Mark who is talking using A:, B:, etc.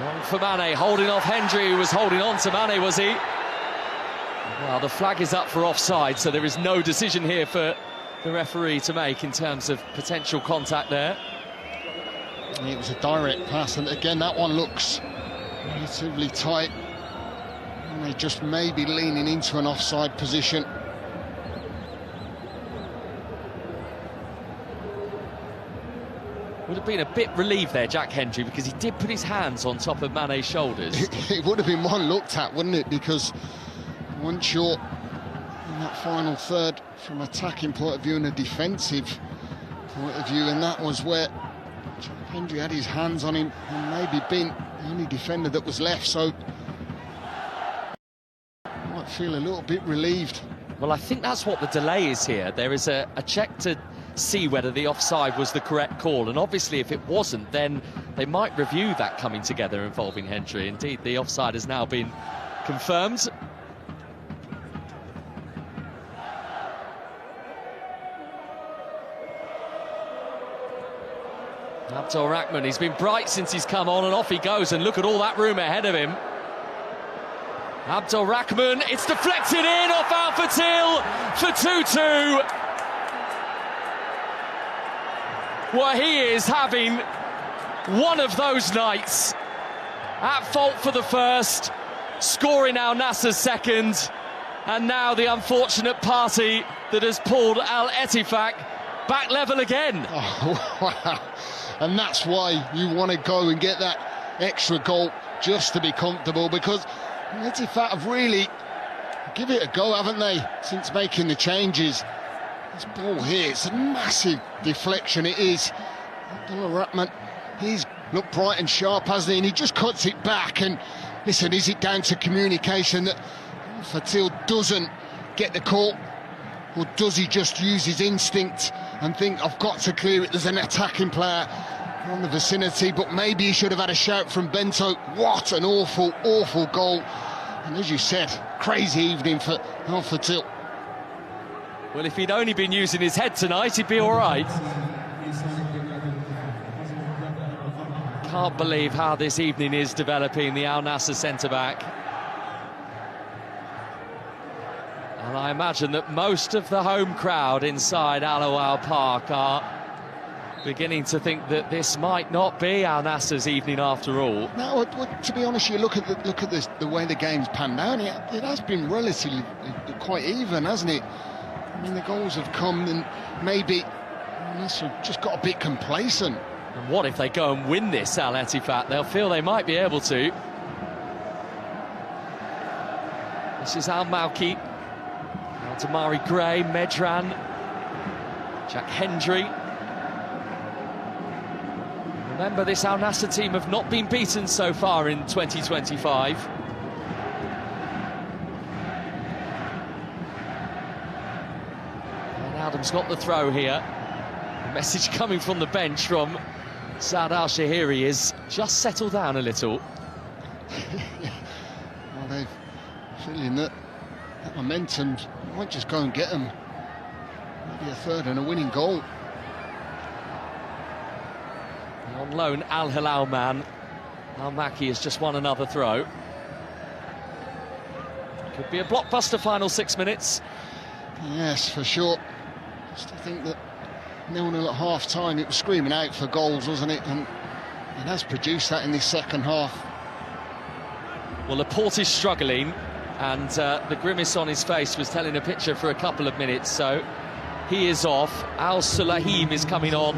A: Long for Mane, holding off Hendry, who was holding on to Mane, was he? Well, the flag is up for offside, so there is no decision here for the referee to make in terms of potential contact there.
B: It was a direct pass, and again, that one looks relatively tight. And they just may be leaning into an offside position.
A: Would have been a bit relieved there, Jack Hendry, because he did put his hands on top of Mane's shoulders.
B: It would have been one looked at, wouldn't it? Because once you're in that final third from attacking point of view and a defensive point of view, and that was where Jack Hendry had his hands on him and maybe been the only defender that was left, so I might feel a little bit relieved.
A: Well, I think that's what the delay is here. There is a check to see whether the offside was the correct call, and obviously if it wasn't, then they might review that coming together involving Hendry. Indeed, the offside has now been confirmed. Abdul-Rahman, he's been bright since he's come on, and off he goes, and look at all that room ahead of him. Abdul-Rahman, it's deflected in off Al-Fatih for 2-2. Well, he is having one of those nights. At fault for the first, scoring Al-Nassr's second, and now the unfortunate party that has pulled Al-Ettifaq back level again.
B: Oh, wow. And that's why you want to go and get that extra goal just to be comfortable, because Al-Ettifaq have really give it a go, haven't they, since making the changes. This ball here, it's a massive deflection, it is. Abdul-Rahman, he's looked bright and sharp, hasn't he? And he just cuts it back. And listen, is it down to communication that Fatih doesn't get the call? Or does he just use his instinct and think, I've got to clear it, there's an attacking player on the vicinity? But maybe he should have had a shout from Bento. What an awful, awful goal. And as you said, crazy evening for Al-Fatih.
A: Well, if he'd only been using his head tonight, he'd be all right. Can't believe how this evening is developing, the Al-Nassr centre-back. And I imagine that most of the home crowd inside Al-Awal Park are beginning to think that this might not be Al-Nassr's evening after all.
B: No, to be honest, you look at the way the game's panned out. It has been relatively quite even, hasn't it? I mean, the goals have come, and maybe Al-Nassr just got a bit complacent.
A: And what if they go and win this, Al-Ettifaq? They'll feel they might be able to. This is Al-Malki, Al-Damari Gray, Medran, Jack Hendry. Remember, this Al-Nassr team have not been beaten so far in 2025. Adam's got the throw here. The message coming from the bench from Saad Al-Shahiri is just settle down a little.
B: Well, they're feeling that momentum might just go and get them. Maybe a third and a winning goal.
A: On loan, Al Hilal man. Al-Malki has just won another throw. Could be a blockbuster final 6 minutes.
B: Yes, for sure. Just to think that 0-0 at half-time, it was screaming out for goals, wasn't it? And it has produced that in this second half.
A: Well, Laporte is struggling, and the grimace on his face was telling a picture for a couple of minutes, so he is off. Al-Sulahim is coming on.